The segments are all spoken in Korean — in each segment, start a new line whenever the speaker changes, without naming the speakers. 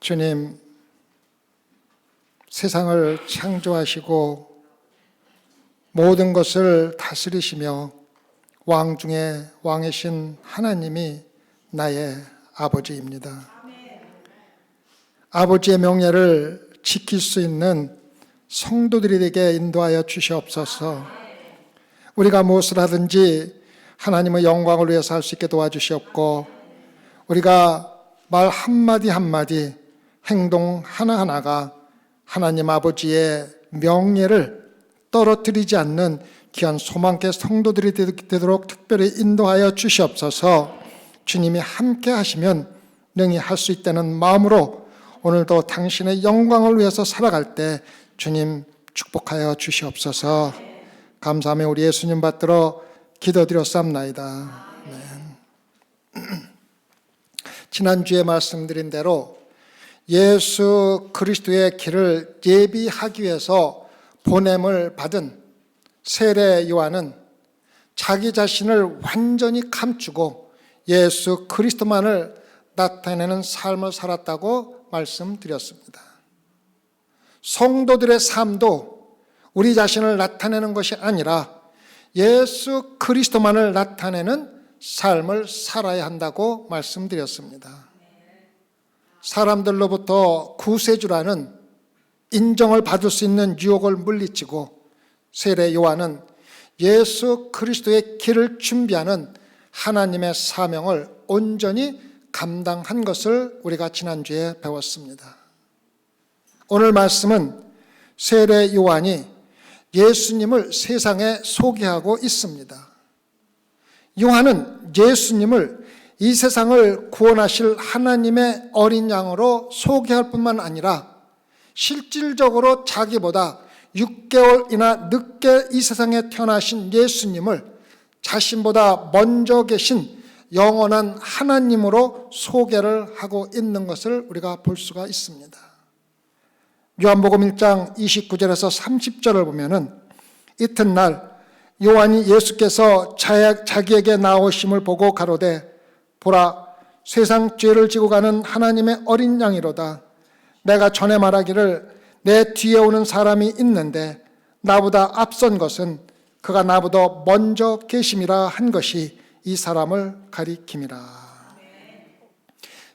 주님, 세상을 창조하시고 모든 것을 다스리시며 왕 중에 왕이신 하나님이 나의 아버지입니다. 아버지의 명예를 지킬 수 있는 성도들에게 인도하여 주시옵소서. 우리가 무엇을 하든지 하나님의 영광을 위해서 할 수 있게 도와주시옵고, 우리가 말 한마디 한마디, 행동 하나하나가 하나님 아버지의 명예를 떨어뜨리지 않는 귀한 소망계 성도들이 되도록 특별히 인도하여 주시옵소서. 주님이 함께 하시면 능히 할 수 있다는 마음으로 오늘도 당신의 영광을 위해서 살아갈 때 주님 축복하여 주시옵소서. 감사하며 우리 예수님 받들어 기도드렸사옵나이다. 지난주에 말씀드린 대로 예수 그리스도의 길을 예비하기 위해서 보냄을 받은 세례 요한은 자기 자신을 완전히 감추고 예수 그리스도만을 나타내는 삶을 살았다고 말씀드렸습니다. 성도들의 삶도 우리 자신을 나타내는 것이 아니라 예수 그리스도만을 나타내는 삶을 살아야 한다고 말씀드렸습니다. 사람들로부터 구세주라는 인정을 받을 수 있는 유혹을 물리치고 세례 요한은 예수 그리스도의 길을 준비하는 하나님의 사명을 온전히 감당한 것을 우리가 지난주에 배웠습니다. 오늘 말씀은 세례 요한이 예수님을 세상에 소개하고 있습니다. 요한은 예수님을 이 세상을 구원하실 하나님의 어린 양으로 소개할 뿐만 아니라 실질적으로 자기보다 6개월이나 늦게 이 세상에 태어나신 예수님을 자신보다 먼저 계신 영원한 하나님으로 소개를 하고 있는 것을 우리가 볼 수가 있습니다. 요한복음 1장 29절에서 30절을 보면은 이튿날 요한이 예수께서 자기에게 나오심을 보고 가로되 보라, 세상 죄를 지고 가는 하나님의 어린 양이로다. 내가 전에 말하기를 내 뒤에 오는 사람이 있는데 나보다 앞선 것은 그가 나보다 먼저 계심이라 한 것이 이 사람을 가리킴이라.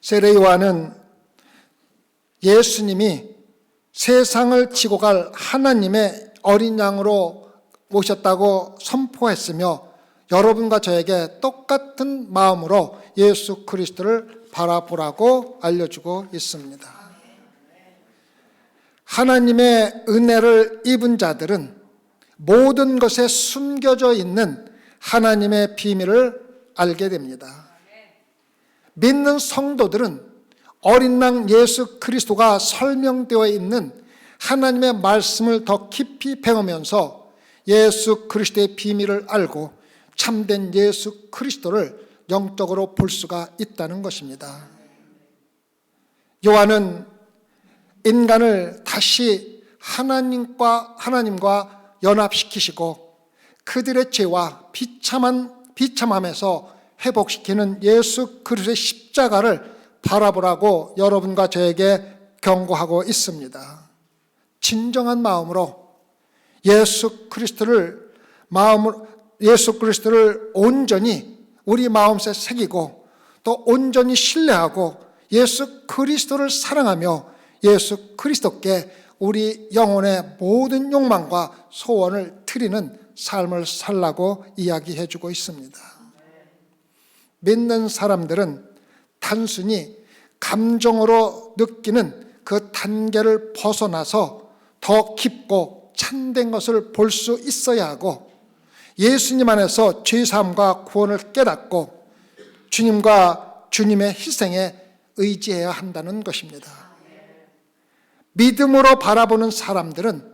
세례 요한은 예수님이 세상을 지고 갈 하나님의 어린 양으로 오셨다고 선포했으며 여러분과 저에게 똑같은 마음으로 예수 그리스도를 바라보라고 알려주고 있습니다. 하나님의 은혜를 입은 자들은 모든 것에 숨겨져 있는 하나님의 비밀을 알게 됩니다. 믿는 성도들은 어린 양 예수 그리스도가 설명되어 있는 하나님의 말씀을 더 깊이 배우면서 예수 그리스도의 비밀을 알고 참된 예수 그리스도를 영적으로 볼 수가 있다는 것입니다. 요한은 인간을 다시 하나님과 연합시키시고 그들의 죄와 비참함에서 회복시키는 예수 그리스도의 십자가를 바라보라고 여러분과 저에게 경고하고 있습니다. 진정한 마음으로 예수 그리스도를 온전히 우리 마음속에 새기고 또 온전히 신뢰하고 예수 그리스도를 사랑하며 예수 그리스도께 우리 영혼의 모든 욕망과 소원을 드리는 삶을 살라고 이야기해 주고 있습니다. 믿는 사람들은 단순히 감정으로 느끼는 그 단계를 벗어나서 더 깊고 참된 것을 볼 수 있어야 하고 예수님 안에서 죄사함과 구원을 깨닫고 주님과 주님의 희생에 의지해야 한다는 것입니다. 믿음으로 바라보는 사람들은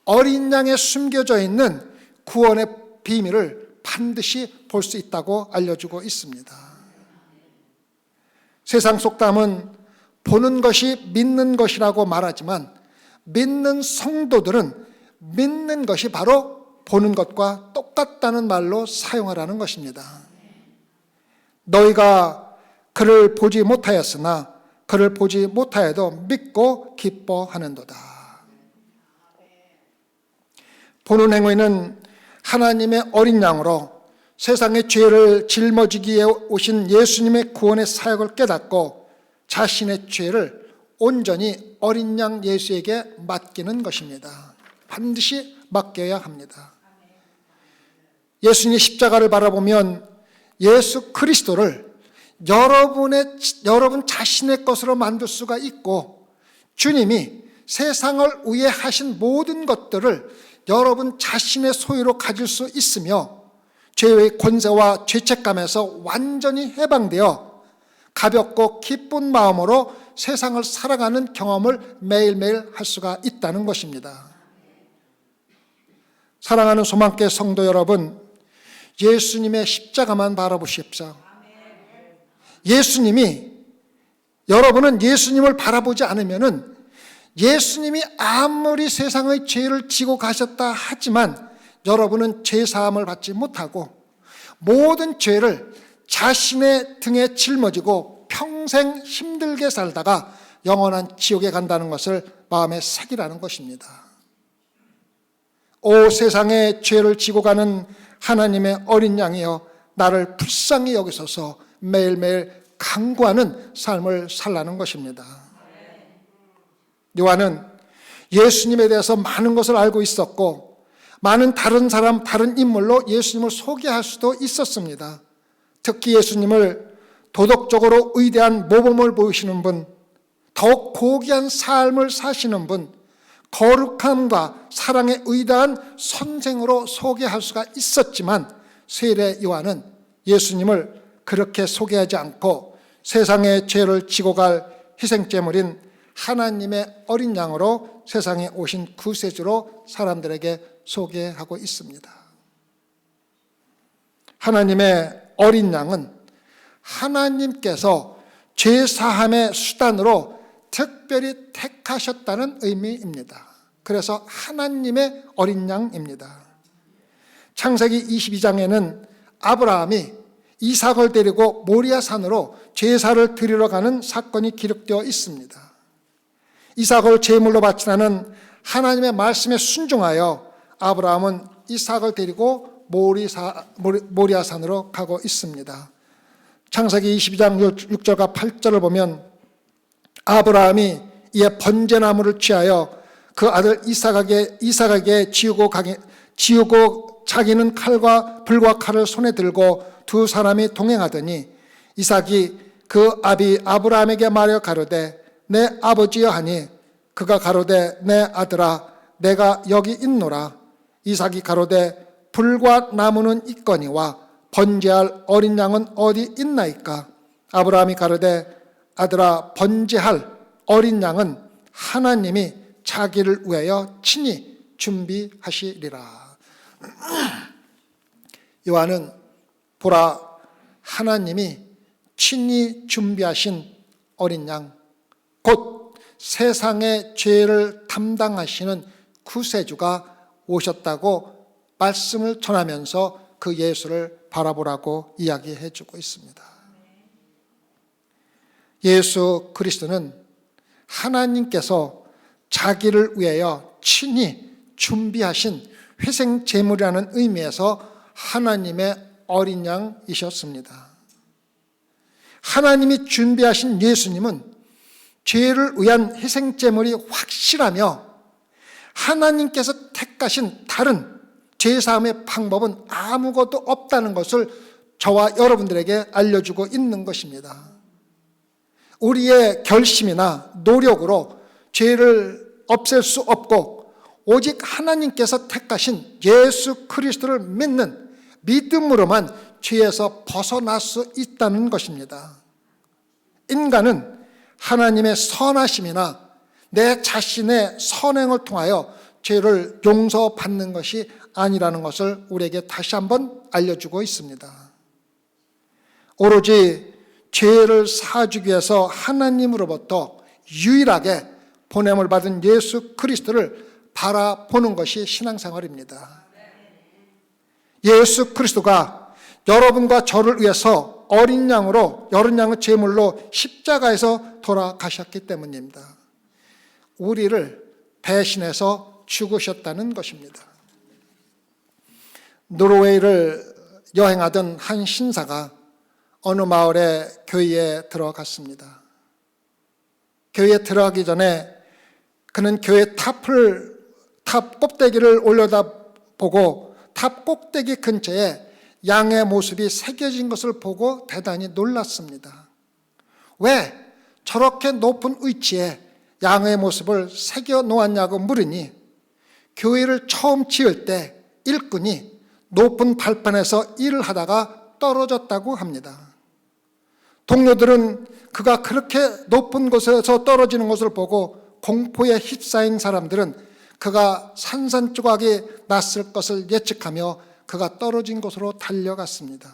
어린 양에 숨겨져 있는 구원의 비밀을 반드시 볼 수 있다고 알려주고 있습니다. 세상 속담은 보는 것이 믿는 것이라고 말하지만 믿는 성도들은 믿는 것이 바로 보는 것과 똑같다는 말로 사용하라는 것입니다. 너희가 그를 보지 못하였으나 그를 보지 못하여도 믿고 기뻐하는도다. 보는 행위는 하나님의 어린 양으로 세상의 죄를 짊어지기 위해 오신 예수님의 구원의 사역을 깨닫고 자신의 죄를 온전히 어린 양 예수에게 맡기는 것입니다. 반드시 맡겨야 합니다. 예수님의 십자가를 바라보면 예수 그리스도를 여러분 자신의 것으로 만들 수가 있고, 주님이 세상을 위해 하신 모든 것들을 여러분 자신의 소유로 가질 수 있으며, 죄의 권세와 죄책감에서 완전히 해방되어 가볍고 기쁜 마음으로 세상을 살아가는 경험을 매일매일 할 수가 있다는 것입니다. 사랑하는 소망교회 성도 여러분, 예수님의 십자가만 바라보십시오. 여러분은 예수님을 바라보지 않으면은 예수님이 아무리 세상의 죄를 지고 가셨다 하지만 여러분은 죄 사함을 받지 못하고 모든 죄를 자신의 등에 짊어지고 평생 힘들게 살다가 영원한 지옥에 간다는 것을 마음에 새기라는 것입니다. 오 세상의 죄를 지고 가는 하나님의 어린 양이여, 나를 불쌍히 여기소서 매일매일 간구하는 삶을 살라는 것입니다. 요한은 예수님에 대해서 많은 것을 알고 있었고 많은 다른 인물로 예수님을 소개할 수도 있었습니다. 특히 예수님을 도덕적으로 위대한 모범을 보이시는 분, 더욱 고귀한 삶을 사시는 분, 거룩함과 사랑의 위대한 선생으로 소개할 수가 있었지만 세례 요한은 예수님을 그렇게 소개하지 않고 세상의 죄를 지고 갈 희생제물인 하나님의 어린 양으로 세상에 오신 구세주로 사람들에게 소개하고 있습니다. 하나님의 어린 양은 하나님께서 죄사함의 수단으로 특별히 택하셨다는 의미입니다. 그래서 하나님의 어린 양입니다. 창세기 22장에는 아브라함이 이삭을 데리고 모리아산으로 제사를 드리러 가는 사건이 기록되어 있습니다. 이삭을 제물로 바치라는 하나님의 말씀에 순종하여 아브라함은 이삭을 데리고 모리아산으로 가고 있습니다. 창세기 22장 6절과 8절을 보면 아브라함이 이에 번제나무를 취하여 그 아들 이삭에게 지우고 자기는 불과 칼을 손에 들고 두 사람이 동행하더니 이삭이 그 아비 아브라함에게 말하여 가로되 내 아버지여 하니 그가 가로되 내 아들아 내가 여기 있노라. 이삭이 가로되 불과 나무는 있거니와 번제할 어린 양은 어디 있나이까? 아브라함이 가로되 아들아 번제할 어린 양은 하나님이 자기를 위하여 친히 준비하시리라. 요한은 보라 하나님이 친히 준비하신 어린 양, 곧 세상의 죄를 담당하시는 구세주가 오셨다고 말씀을 전하면서 그 예수를 바라보라고 이야기해 주고 있습니다. 예수 그리스도는 하나님께서 자기를 위하여 친히 준비하신 회생 제물이라는 의미에서 하나님의 어린 양이셨습니다. 하나님이 준비하신 예수님은 죄를 위한 희생 제물이 확실하며 하나님께서 택하신 다른 죄사함의 방법은 아무것도 없다는 것을 저와 여러분들에게 알려주고 있는 것입니다. 우리의 결심이나 노력으로 죄를 없앨 수 없고 오직 하나님께서 택하신 예수 그리스도를 믿는 믿음으로만 죄에서 벗어날 수 있다는 것입니다. 인간은 하나님의 선하심이나 내 자신의 선행을 통하여 죄를 용서받는 것이 아니라는 것을 우리에게 다시 한번 알려주고 있습니다. 오로지 죄를 사주기 위해서 하나님으로부터 유일하게 보냄을 받은 예수 그리스도를 바라보는 것이 신앙생활입니다. 예수 그리스도가 여러분과 저를 위해서 위해서 어린 양으로, 어린 양의 제물로 십자가에서 돌아가셨기 때문입니다. 우리를 대신해서 죽으셨다는 것입니다. 노르웨이를 여행하던 한 신사가 어느 마을의 교회에 들어갔습니다. 교회에 들어가기 전에 그는 교회 탑 꼭대기를 올려다보고 탑 꼭대기 근처에 양의 모습이 새겨진 것을 보고 대단히 놀랐습니다. 왜 저렇게 높은 위치에 양의 모습을 새겨 놓았냐고 물으니 교회를 처음 지을 때 일꾼이 높은 발판에서 일을 하다가 떨어졌다고 합니다. 동료들은 그가 그렇게 높은 곳에서 떨어지는 것을 보고 공포에 휩싸인 사람들은 그가 산산조각이 났을 것을 예측하며 그가 떨어진 곳으로 달려갔습니다.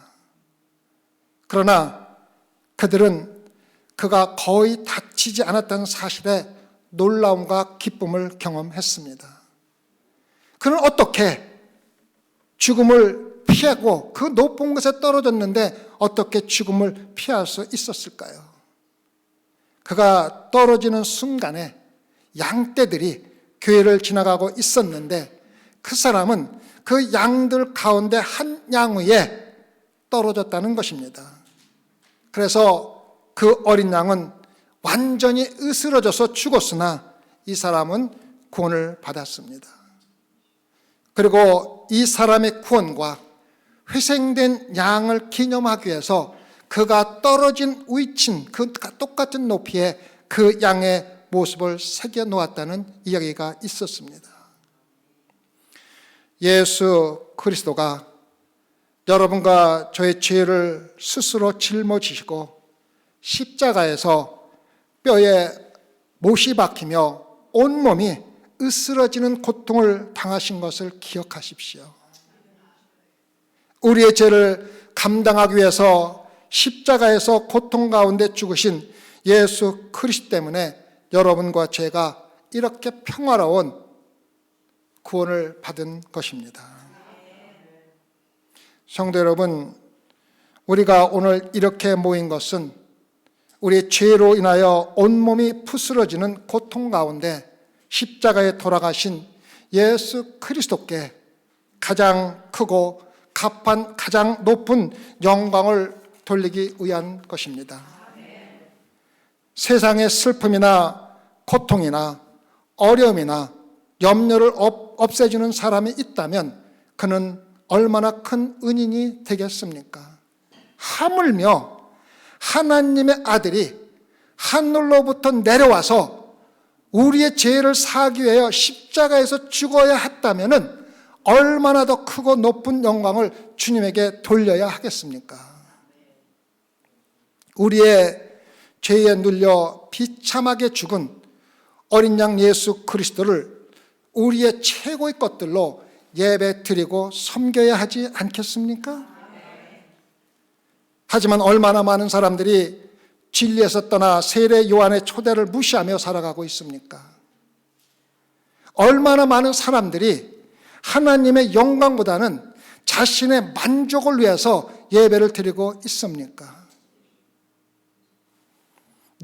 그러나 그들은 그가 거의 다치지 않았다는 사실에 놀라움과 기쁨을 경험했습니다. 그는 어떻게 죽음을 피하고 그 높은 곳에 떨어졌는데 어떻게 죽음을 피할 수 있었을까요? 그가 떨어지는 순간에 양떼들이 교회를 지나가고 있었는데 그 사람은 그 양들 가운데 한 양 위에 떨어졌다는 것입니다. 그래서 그 어린 양은 완전히 으스러져서 죽었으나 이 사람은 구원을 받았습니다. 그리고 이 사람의 구원과 회생된 양을 기념하기 위해서 그가 떨어진 위치인 그 똑같은 높이에 그 양의 모습을 새겨 놓았다는 이야기가 있었습니다. 예수 그리스도가 여러분과 저의 죄를 스스로 짊어지시고 십자가에서 뼈에 못이 박히며 온몸이 으스러지는 고통을 당하신 것을 기억하십시오. 우리의 죄를 감당하기 위해서 십자가에서 고통 가운데 죽으신 예수 그리스도 때문에 여러분과 제가 이렇게 평화로운 구원을 받은 것입니다. 성도 여러분, 우리가 오늘 이렇게 모인 것은 우리의 죄로 인하여 온몸이 부스러지는 고통 가운데 십자가에 돌아가신 예수 그리스도께 가장 크고 값한 가장 높은 영광을 돌리기 위한 것입니다. 세상의 슬픔이나 고통이나 어려움이나 염려를 없애주는 사람이 있다면 그는 얼마나 큰 은인이 되겠습니까? 하물며 하나님의 아들이 하늘로부터 내려와서 우리의 죄를 사하기 위하여 십자가에서 죽어야 했다면 얼마나 더 크고 높은 영광을 주님에게 돌려야 하겠습니까? 우리의 죄에 눌려 비참하게 죽은 어린 양 예수 그리스도를 우리의 최고의 것들로 예배 드리고 섬겨야 하지 않겠습니까? 하지만 얼마나 많은 사람들이 진리에서 떠나 세례 요한의 초대를 무시하며 살아가고 있습니까? 얼마나 많은 사람들이 하나님의 영광보다는 자신의 만족을 위해서 예배를 드리고 있습니까?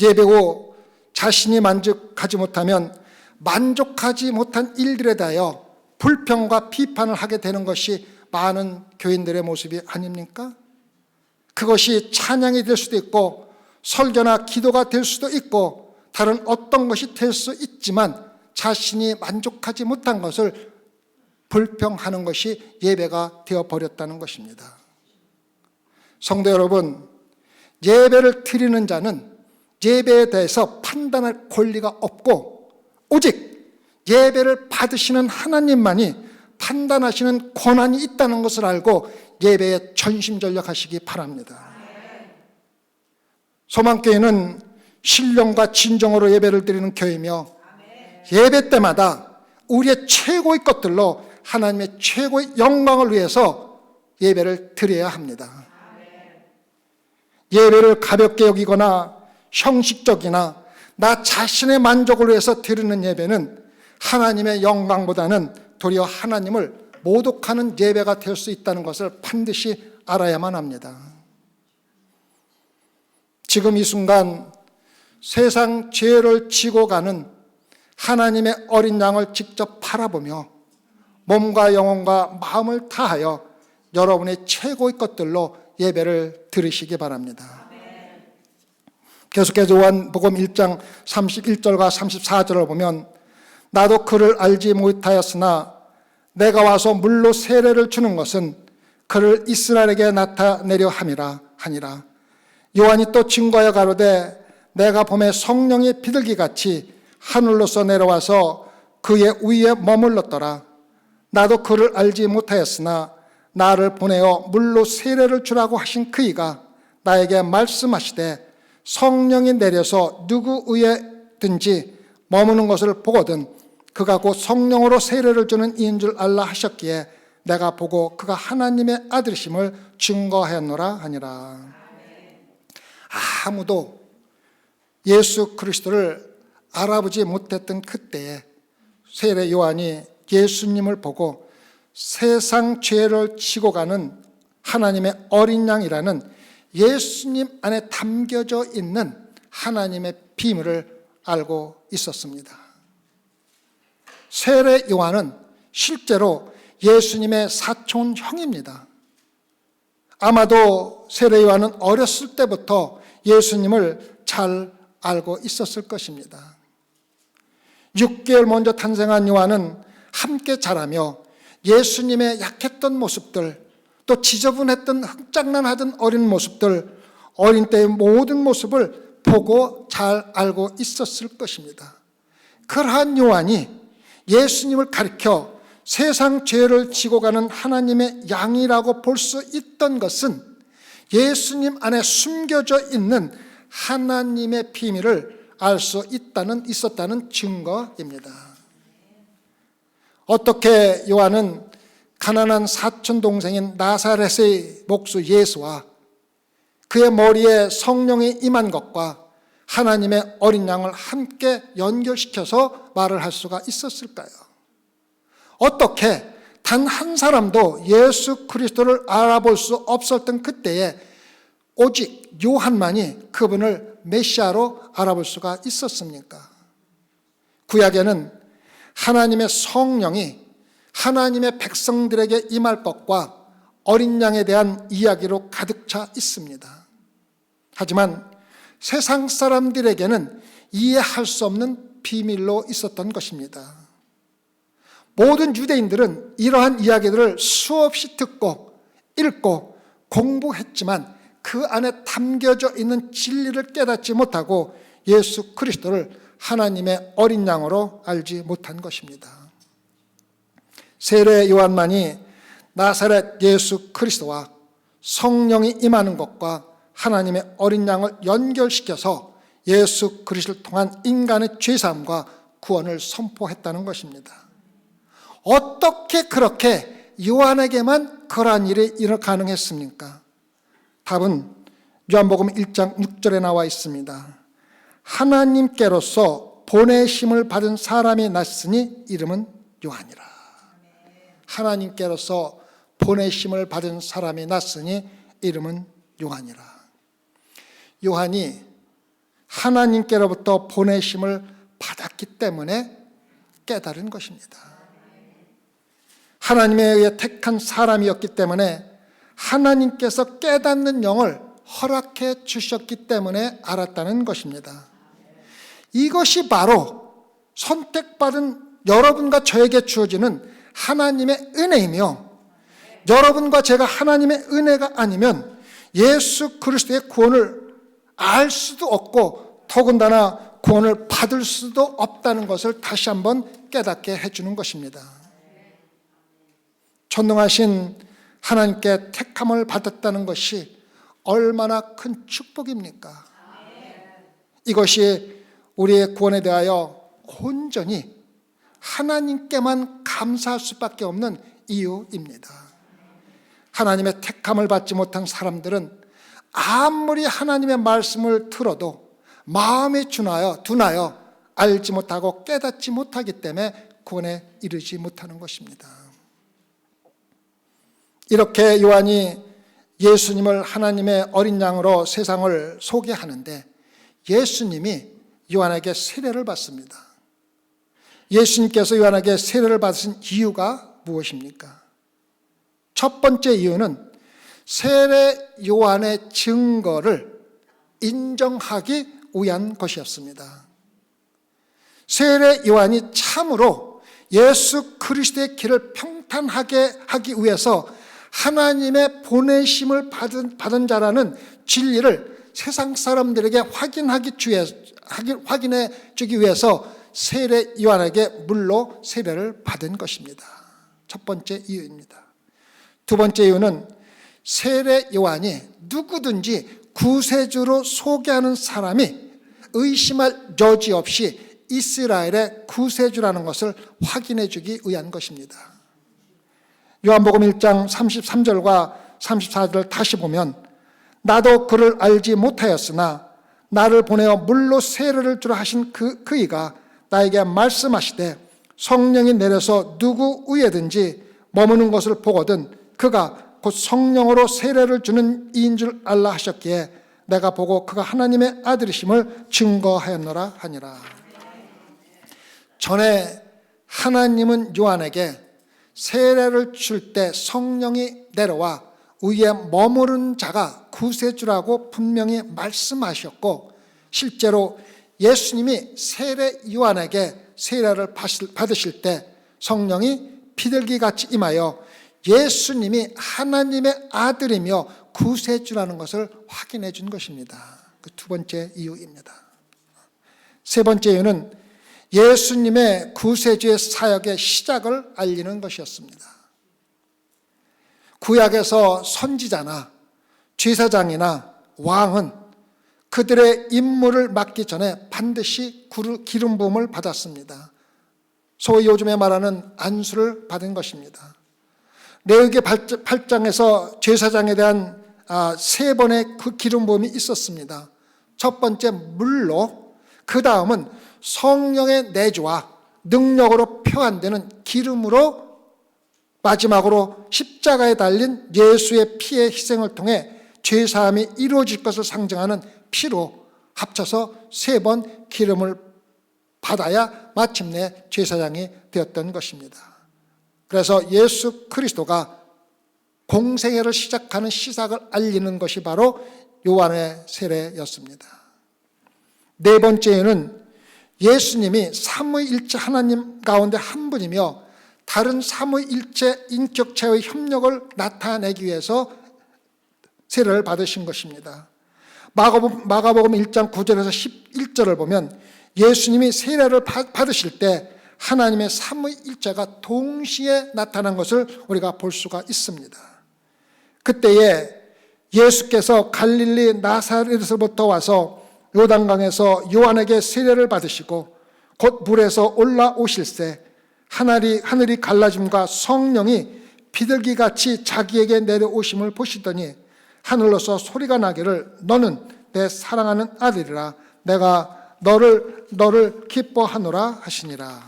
예배 후 자신이 만족하지 못하면 만족하지 못한 일들에 대하여 불평과 비판을 하게 되는 것이 많은 교인들의 모습이 아닙니까? 그것이 찬양이 될 수도 있고 설교나 기도가 될 수도 있고 다른 어떤 것이 될 수 있지만 자신이 만족하지 못한 것을 불평하는 것이 예배가 되어버렸다는 것입니다. 성도 여러분, 예배를 드리는 자는 예배에 대해서 판단할 권리가 없고 오직 예배를 받으시는 하나님만이 판단하시는 권한이 있다는 것을 알고 예배에 전심전력하시기 바랍니다. 소망교회는 신령과 진정으로 예배를 드리는 교회이며 예배 때마다 우리의 최고의 것들로 하나님의 최고의 영광을 위해서 예배를 드려야 합니다. 예배를 가볍게 여기거나 형식적이나 나 자신의 만족을 위해서 드리는 예배는 하나님의 영광보다는 도리어 하나님을 모독하는 예배가 될 수 있다는 것을 반드시 알아야만 합니다. 지금 이 순간 세상 죄를 지고 가는 하나님의 어린 양을 직접 바라보며 몸과 영혼과 마음을 다하여 여러분의 최고의 것들로 예배를 드리시기 바랍니다. 계속해서 요한복음 1장 31절과 34절을 보면 나도 그를 알지 못하였으나 내가 와서 물로 세례를 주는 것은 그를 이스라엘에게 나타내려 함이라 하니라. 요한이 또 증거하여 가로되 내가 봄에 성령이 비둘기같이 하늘로서 내려와서 그의 위에 머물렀더라. 나도 그를 알지 못하였으나 나를 보내어 물로 세례를 주라고 하신 그이가 나에게 말씀하시되 성령이 내려서 누구 위에든지 머무는 것을 보거든 그가 곧 성령으로 세례를 주는 이인 줄 알라 하셨기에 내가 보고 그가 하나님의 아들이심을 증거하였노라 하니라. 아무도 예수 그리스도를 알아보지 못했던 그때에 세례 요한이 예수님을 보고 세상 죄를 지고 가는 하나님의 어린 양이라는 예수님 안에 담겨져 있는 하나님의 비밀을 알고 있었습니다. 세례 요한은 실제로 예수님의 사촌 형입니다. 아마도 세례 요한은 어렸을 때부터 예수님을 잘 알고 있었을 것입니다. 6개월 먼저 탄생한 요한은 함께 자라며 예수님의 약했던 모습들, 또 지저분했던 흑장난하던 어린 모습들, 어린 때의 모든 모습을 보고 잘 알고 있었을 것입니다. 그러한 요한이 예수님을 가리켜 세상 죄를 지고 가는 하나님의 양이라고 볼 수 있던 것은 예수님 안에 숨겨져 있는 하나님의 비밀을 알 수 있었다는 증거입니다. 어떻게 요한은 가난한 사촌 동생인 나사렛의 목수 예수와 그의 머리에 성령이 임한 것과 하나님의 어린 양을 함께 연결시켜서 말을 할 수가 있었을까요? 어떻게 단 한 사람도 예수 그리스도를 알아볼 수 없었던 그때에 오직 요한만이 그분을 메시아로 알아볼 수가 있었습니까? 구약에는 하나님의 성령이 하나님의 백성들에게 임할 것과 어린 양에 대한 이야기로 가득 차 있습니다. 하지만 세상 사람들에게는 이해할 수 없는 비밀로 있었던 것입니다. 모든 유대인들은 이러한 이야기들을 수없이 듣고 읽고 공부했지만 그 안에 담겨져 있는 진리를 깨닫지 못하고 예수 그리스도를 하나님의 어린 양으로 알지 못한 것입니다. 세례 요한만이 나사렛 예수 그리스도와 성령이 임하는 것과 하나님의 어린 양을 연결시켜서 예수 그리스도를 통한 인간의 죄사함과 구원을 선포했다는 것입니다. 어떻게 그렇게 요한에게만 그러한 일이 가능했습니까? 답은 요한복음 1장 6절에 나와 있습니다. 하나님께로서 보내심을 받은 사람이 났으니 이름은 요한이라. 하나님께로서 보내심을 받은 사람이 났으니 이름은 요한이라. 요한이 하나님께로부터 보내심을 받았기 때문에 깨달은 것입니다. 하나님에 의해 택한 사람이었기 때문에 하나님께서 깨닫는 영을 허락해 주셨기 때문에 알았다는 것입니다. 이것이 바로 선택받은 여러분과 저에게 주어지는 하나님의 은혜이며, 여러분과 제가 하나님의 은혜가 아니면 예수 그리스도의 구원을 알 수도 없고 더군다나 구원을 받을 수도 없다는 것을 다시 한번 깨닫게 해주는 것입니다. 전능하신 하나님께 택함을 받았다는 것이 얼마나 큰 축복입니까? 이것이 우리의 구원에 대하여 온전히 하나님께만 감사할 수밖에 없는 이유입니다. 하나님의 택함을 받지 못한 사람들은 아무리 하나님의 말씀을 들어도 마음에 둔하여 알지 못하고 깨닫지 못하기 때문에 구원에 이르지 못하는 것입니다. 이렇게 요한이 예수님을 하나님의 어린 양으로 세상을 소개하는데 예수님이 요한에게 세례를 받습니다. 예수님께서 요한에게 세례를 받으신 이유가 무엇입니까? 첫 번째 이유는 세례 요한의 증거를 인정하기 위한 것이었습니다. 세례 요한이 참으로 예수 그리스도의 길을 평탄하게 하기 위해서 하나님의 보내심을 받은 자라는 진리를 세상 사람들에게 확인해 주기 위해서 세례 요한에게 물로 세례를 받은 것입니다. 첫 번째 이유입니다. 두 번째 이유는 세례 요한이 누구든지 구세주로 소개하는 사람이 의심할 여지 없이 이스라엘의 구세주라는 것을 확인해 주기 위한 것입니다. 요한복음 1장 33절과 34절을 다시 보면 나도 그를 알지 못하였으나 나를 보내어 물로 세례를 주라 하신 그이가 나에게 말씀하시되 성령이 내려서 누구 위에든지 머무는 것을 보거든 그가 곧 성령으로 세례를 주는 이인 줄 알라 하셨기에 내가 보고 그가 하나님의 아들이심을 증거하였노라 하니라. 전에 하나님은 요한에게 세례를 줄 때 성령이 내려와 위에 머무른 자가 구세주라고 분명히 말씀하셨고 실제로 예수님이 세례 요한에게 세례를 받으실 때 성령이 비둘기같이 임하여 예수님이 하나님의 아들이며 구세주라는 것을 확인해 준 것입니다. 그 두 번째 이유입니다. 세 번째 이유는 예수님의 구세주의 사역의 시작을 알리는 것이었습니다. 구약에서 선지자나 제사장이나 왕은 그들의 임무를 맡기 전에 반드시 기름 부음을 받았습니다. 소위 요즘에 말하는 안수를 받은 것입니다. 레위기 8장에서 제사장에 대한 세 번의 그 기름 부음이 있었습니다. 첫 번째 물로, 그 다음은 성령의 내주와 능력으로 표현되는 기름으로, 마지막으로 십자가에 달린 예수의 피의 희생을 통해 죄사함이 이루어질 것을 상징하는 피로 합쳐서 세 번 기름을 받아야 마침내 제사장이 되었던 것입니다. 그래서 예수 그리스도가 공생애를 시작하는 시작을 알리는 것이 바로 요한의 세례였습니다. 네 번째는 예수님이 삼위일체 하나님 가운데 한 분이며 다른 삼위일체 인격체의 협력을 나타내기 위해서 세례를 받으신 것입니다. 마가복음 1장 9절에서 11절을 보면 예수님이 세례를 받으실 때 하나님의 삼위일체가 동시에 나타난 것을 우리가 볼 수가 있습니다. 그때에 예수께서 갈릴리 나사렛에서부터 와서 요단강에서 요한에게 세례를 받으시고 곧 물에서 올라오실새 하늘이 갈라짐과 성령이 비둘기같이 자기에게 내려오심을 보시더니 하늘로서 소리가 나기를 너는 내 사랑하는 아들이라 내가 너를 기뻐하노라 하시니라.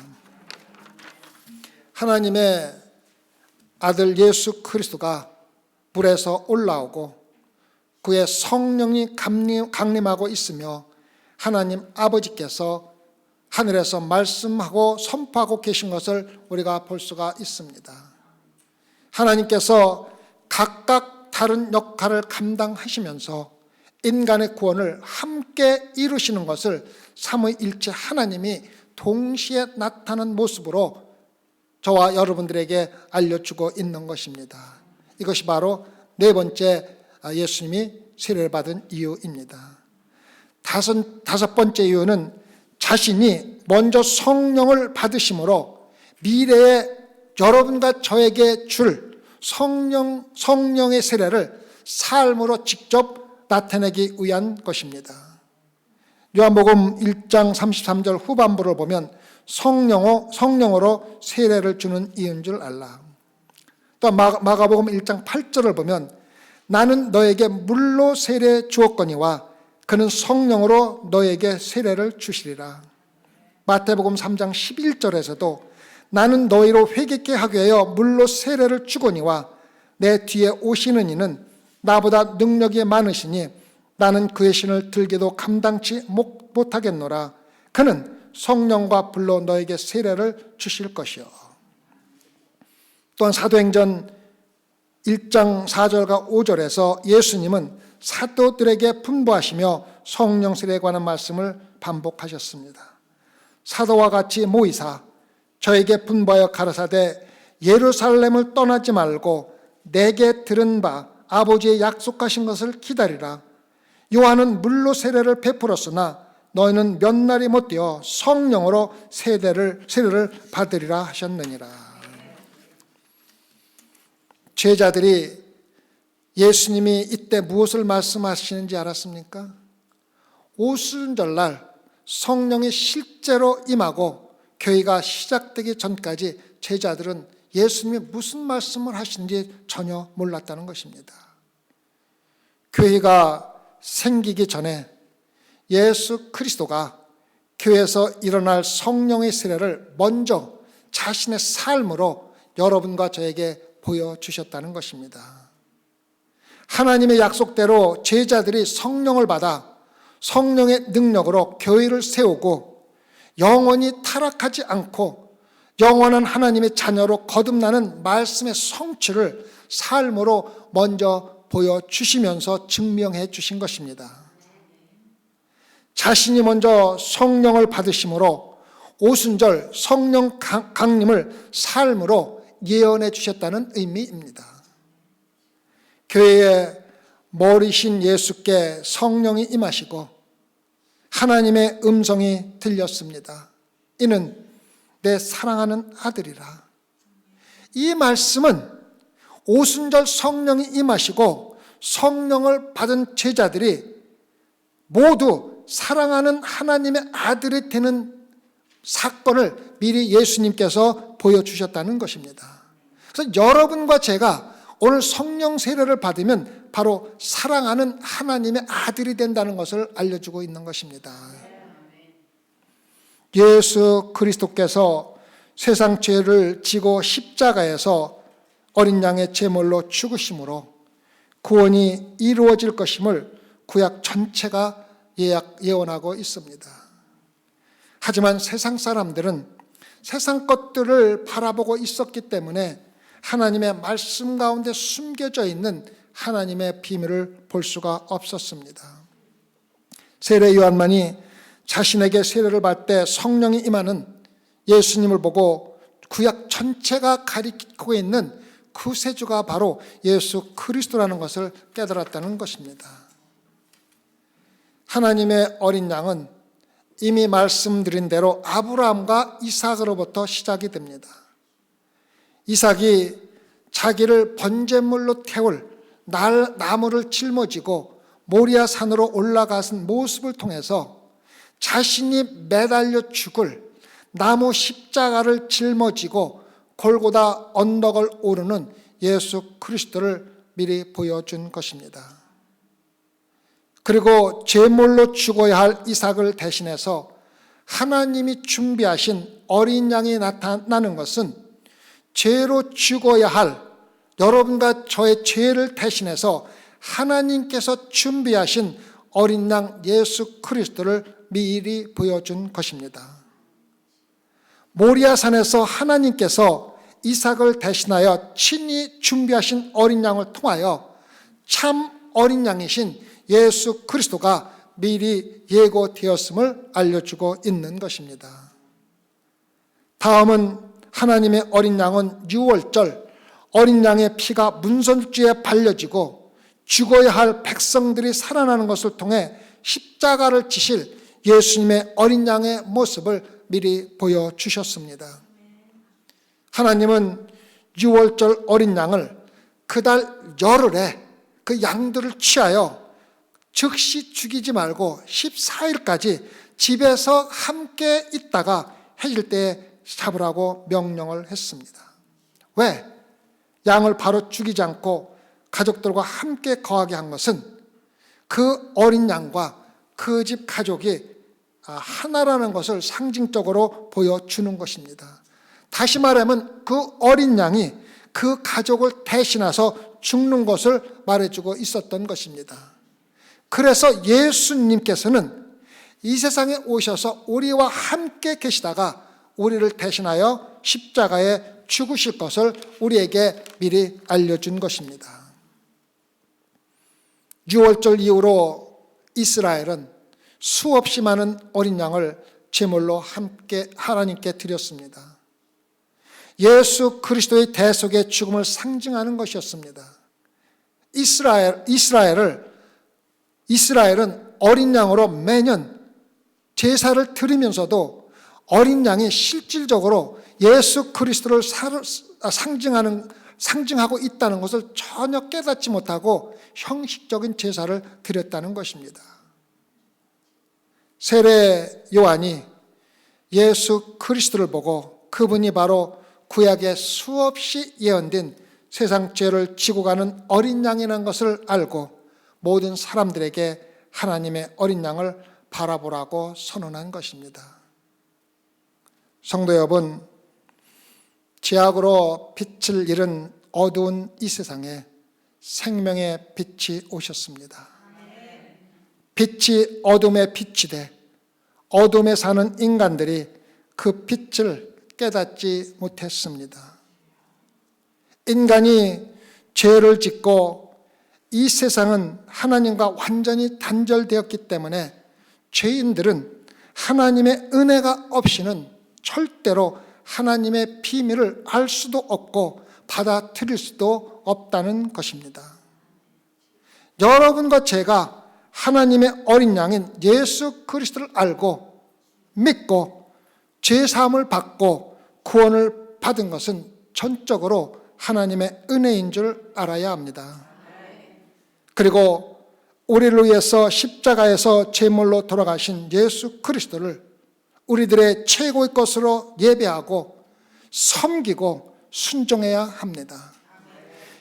하나님의 아들 예수 그리스도가 물에서 올라오고 그의 성령이 강림하고 있으며 하나님 아버지께서 하늘에서 말씀하고 선포하고 계신 것을 우리가 볼 수가 있습니다. 하나님께서 각각 다른 역할을 감당하시면서 인간의 구원을 함께 이루시는 것을 삼위일체 하나님이 동시에 나타나는 모습으로 저와 여러분들에게 알려주고 있는 것입니다. 이것이 바로 네 번째 예수님이 세례를 받은 이유입니다. 다섯 번째 이유는 자신이 먼저 성령을 받으심으로 미래에 여러분과 저에게 줄 성령의 세례를 삶으로 직접 나타내기 위한 것입니다. 요한복음 1장 33절 후반부를 보면 성령으로 세례를 주는 이유인 줄 알라. 또 마가복음 1장 8절을 보면 나는 너에게 물로 세례 주었거니와 그는 성령으로 너에게 세례를 주시리라. 마태복음 3장 11절에서도 나는 너희로 회개케 하기 위하여 물로 세례를 주거니와 내 뒤에 오시는 이는 나보다 능력이 많으시니 나는 그의 신을 들기도 감당치 못하겠노라. 그는 성령과 불로 너에게 세례를 주실 것이요. 또한 사도행전 1장 4절과 5절에서 예수님은 사도들에게 분부하시며 성령 세례에 관한 말씀을 반복하셨습니다. 사도와 같이 모이사 저에게 분부하여 가라사대 예루살렘을 떠나지 말고 내게 들은 바 아버지의 약속하신 것을 기다리라. 요한은 물로 세례를 베풀었으나 너희는 몇 날이 못 되어 성령으로 세례를 받으리라 하셨느니라. 제자들이 예수님이 이때 무엇을 말씀하시는지 알았습니까? 오순절날 성령이 실제로 임하고 교회가 시작되기 전까지 제자들은 예수님이 무슨 말씀을 하시는지 전혀 몰랐다는 것입니다. 교회가 생기기 전에 예수 그리스도가 교회에서 일어날 성령의 세례를 먼저 자신의 삶으로 여러분과 저에게 보여주셨다는 것입니다. 하나님의 약속대로 제자들이 성령을 받아 성령의 능력으로 교회를 세우고 영원히 타락하지 않고 영원한 하나님의 자녀로 거듭나는 말씀의 성취를 삶으로 먼저 보여주시면서 증명해 주신 것입니다. 자신이 먼저 성령을 받으심으로 오순절 성령 강림을 삶으로 예언해 주셨다는 의미입니다. 교회의 머리신 예수께 성령이 임하시고 하나님의 음성이 들렸습니다. 이는 내 사랑하는 아들이라. 이 말씀은 오순절 성령이 임하시고 성령을 받은 제자들이 모두 사랑하는 하나님의 아들이 되는 사건을 미리 예수님께서 보여주셨다는 것입니다. 그래서 여러분과 제가 오늘 성령 세례를 받으면 바로 사랑하는 하나님의 아들이 된다는 것을 알려주고 있는 것입니다. 예수 그리스도께서 세상 죄를 지고 십자가에서 어린 양의 제물로 죽으심으로 구원이 이루어질 것임을 구약 전체가 예언하고 있습니다. 하지만 세상 사람들은 세상 것들을 바라보고 있었기 때문에 하나님의 말씀 가운데 숨겨져 있는 하나님의 비밀을 볼 수가 없었습니다. 세례 요한만이 자신에게 세례를 받을 때 성령이 임하는 예수님을 보고 구약 전체가 가리키고 있는 구세주가 바로 예수 그리스도라는 것을 깨달았다는 것입니다. 하나님의 어린 양은 이미 말씀드린 대로 아브라함과 이삭으로부터 시작이 됩니다. 이삭이 자기를 번제물로 태울 나무를 짊어지고 모리아 산으로 올라가신 모습을 통해서 자신이 매달려 죽을 나무 십자가를 짊어지고 골고다 언덕을 오르는 예수 그리스도를 미리 보여준 것입니다. 그리고 제물로 죽어야 할 이삭을 대신해서 하나님이 준비하신 어린 양이 나타나는 것은 죄로 죽어야 할 여러분과 저의 죄를 대신해서 하나님께서 준비하신 어린 양 예수 그리스도를 미리 보여준 것입니다. 모리아산에서 하나님께서 이삭을 대신하여 친히 준비하신 어린 양을 통하여 참 어린 양이신 예수 그리스도가 미리 예고되었음을 알려주고 있는 것입니다. 다음은 하나님의 어린 양은 유월절 어린 양의 피가 문설주에 발려지고 죽어야 할 백성들이 살아나는 것을 통해 십자가를 지실 예수님의 어린 양의 모습을 미리 보여주셨습니다. 하나님은 유월절 어린 양을 그달 열흘에 그 양들을 취하여 즉시 죽이지 말고 14일까지 집에서 함께 있다가 해질 때에 잡으라고 명령을 했습니다. 왜? 양을 바로 죽이지 않고 가족들과 함께 거하게 한 것은 그 어린 양과 그 집 가족이 하나라는 것을 상징적으로 보여주는 것입니다. 다시 말하면 그 어린 양이 그 가족을 대신해서 죽는 것을 말해주고 있었던 것입니다. 그래서 예수님께서는 이 세상에 오셔서 우리와 함께 계시다가 우리를 대신하여 십자가에 죽으실 것을 우리에게 미리 알려준 것입니다. 유월절 이후로 이스라엘은 수없이 많은 어린 양을 제물로 함께 하나님께 드렸습니다. 예수 그리스도의 대속의 죽음을 상징하는 것이었습니다. 이스라엘은 어린 양으로 매년 제사를 드리면서도 어린 양이 실질적으로 예수 그리스도를 상징하고 있다는 것을 전혀 깨닫지 못하고 형식적인 제사를 드렸다는 것입니다. 세례 요한이 예수 그리스도를 보고 그분이 바로 구약에 수없이 예언된 세상 죄를 지고 가는 어린 양이라는 것을 알고 모든 사람들에게 하나님의 어린 양을 바라보라고 선언한 것입니다. 성도 여러분, 죄악으로 빛을 잃은 어두운 이 세상에 생명의 빛이 오셨습니다. 빛이 어둠의 빛이 돼 어둠에 사는 인간들이 그 빛을 깨닫지 못했습니다. 인간이 죄를 짓고 이 세상은 하나님과 완전히 단절되었기 때문에 죄인들은 하나님의 은혜가 없이는 절대로 하나님의 비밀을 알 수도 없고 받아들일 수도 없다는 것입니다. 여러분과 제가 하나님의 어린 양인 예수 그리스도를 알고 믿고 죄사함을 받고 구원을 받은 것은 전적으로 하나님의 은혜인 줄 알아야 합니다. 그리고 우리를 위해서 십자가에서 제물로 돌아가신 예수 그리스도를 우리들의 최고의 것으로 예배하고 섬기고 순종해야 합니다.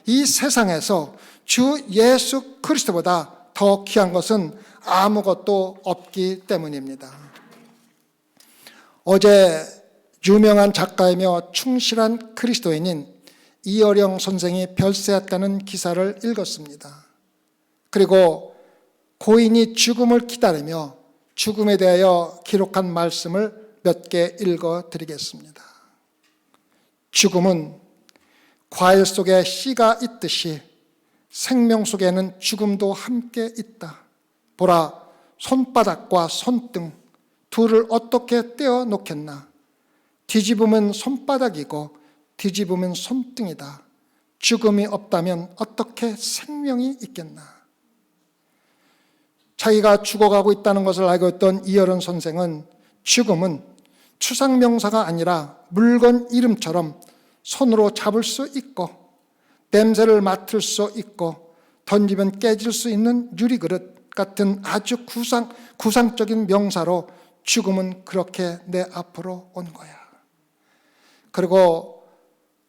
이 세상에서 주 예수 그리스도보다 더 귀한 것은 아무것도 없기 때문입니다. 어제 유명한 작가이며 충실한 그리스도인인 이어령 선생이 별세했다는 기사를 읽었습니다. 그리고 고인이 죽음을 기다리며 죽음에 대하여 기록한 말씀을 몇 개 읽어드리겠습니다. 죽음은 과일 속에 씨가 있듯이 생명 속에는 죽음도 함께 있다. 보라, 손바닥과 손등 둘을 어떻게 떼어 놓겠나. 뒤집으면 손바닥이고 뒤집으면 손등이다. 죽음이 없다면 어떻게 생명이 있겠나. 자기가 죽어가고 있다는 것을 알고 있던 이어른 선생은 죽음은 추상명사가 아니라 물건 이름처럼 손으로 잡을 수 있고 냄새를 맡을 수 있고 던지면 깨질 수 있는 유리그릇 같은 아주 구상적인 명사로 죽음은 그렇게 내 앞으로 온 거야. 그리고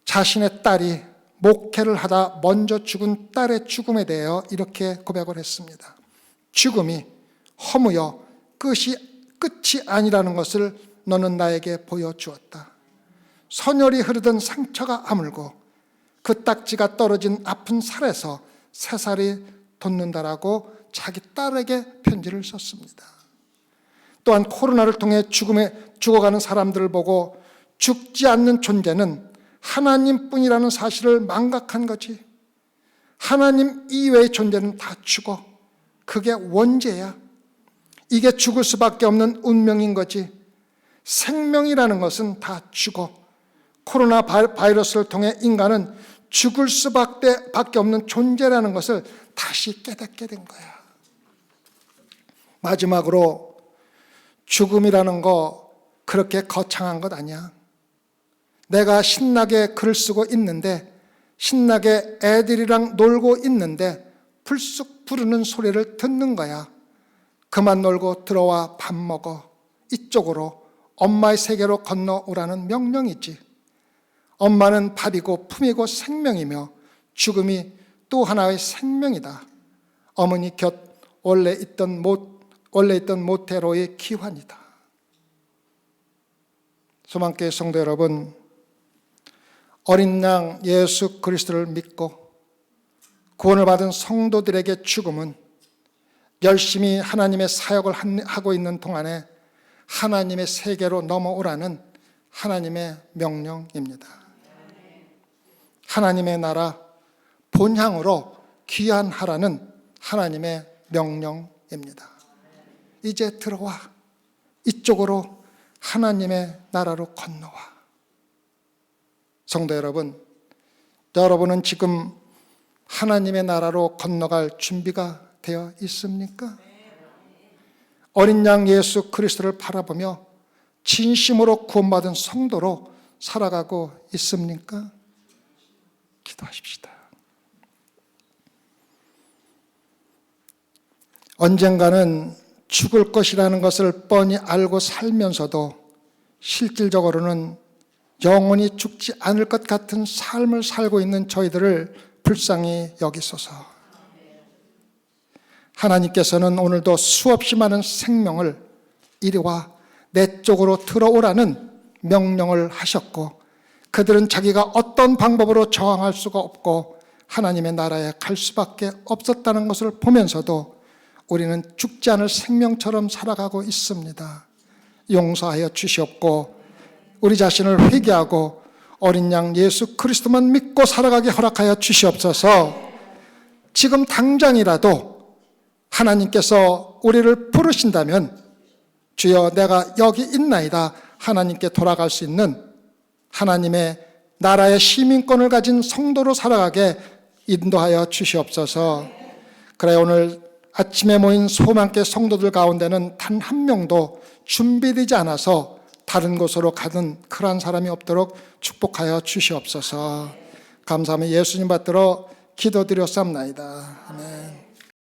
자신의 딸이 목회를 하다 먼저 죽은 딸의 죽음에 대하여 이렇게 고백을 했습니다. 죽음이 허무여 끝이 아니라는 것을 너는 나에게 보여주었다. 선혈이 흐르던 상처가 아물고 그 딱지가 떨어진 아픈 살에서 새살이 돋는다라고 자기 딸에게 편지를 썼습니다. 또한 코로나를 통해 죽어가는 사람들을 보고 죽지 않는 존재는 하나님뿐이라는 사실을 망각한 거지. 하나님 이외의 존재는 다 죽어. 그게 원죄야. 이게 죽을 수밖에 없는 운명인 거지. 생명이라는 것은 다 죽어. 코로나 바이러스를 통해 인간은 죽을 수밖에 없는 존재라는 것을 다시 깨닫게 된 거야. 마지막으로 죽음이라는 거 그렇게 거창한 것 아니야. 내가 신나게 글을 쓰고 있는데 신나게 애들이랑 놀고 있는데 불쑥 부르는 소리를 듣는 거야. 그만 놀고 들어와 밥 먹어. 이쪽으로 엄마의 세계로 건너오라는 명령이지. 엄마는 밥이고 품이고 생명이며 죽음이 또 하나의 생명이다. 어머니 곁 원래 있던 모태로의 기환이다. 소망교회 성도 여러분, 어린 양 예수 그리스도를 믿고 구원을 받은 성도들에게 죽음은 열심히 하나님의 사역을 하고 있는 동안에 하나님의 세계로 넘어오라는 하나님의 명령입니다. 하나님의 나라 본향으로 귀환하라는 하나님의 명령입니다. 이제 들어와. 이쪽으로 하나님의 나라로 건너와. 성도 여러분, 여러분은 지금 하나님의 나라로 건너갈 준비가 되어 있습니까? 어린 양 예수 그리스도를 바라보며 진심으로 구원받은 성도로 살아가고 있습니까? 기도하십시다. 언젠가는 죽을 것이라는 것을 뻔히 알고 살면서도 실질적으로는 영원히 죽지 않을 것 같은 삶을 살고 있는 저희들을 불쌍히 여기소서. 하나님께서는 오늘도 수없이 많은 생명을 이리와 내 쪽으로 들어오라는 명령을 하셨고, 그들은 자기가 어떤 방법으로 저항할 수가 없고 하나님의 나라에 갈 수밖에 없었다는 것을 보면서도 우리는 죽지 않을 생명처럼 살아가고 있습니다. 용서하여 주시옵고 우리 자신을 회개하고 어린 양 예수 그리스도만 믿고 살아가게 허락하여 주시옵소서. 지금 당장이라도 하나님께서 우리를 부르신다면 주여 내가 여기 있나이다 하나님께 돌아갈 수 있는 하나님의 나라의 시민권을 가진 성도로 살아가게 인도하여 주시옵소서. 그래 오늘 아침에 모인 소망께 성도들 가운데는 단 한 명도 준비되지 않아서 다른 곳으로 가는 그러한 사람이 없도록 축복하여 주시옵소서. 감사하며 예수님 받들어 기도드렸사옵나이다. 아멘.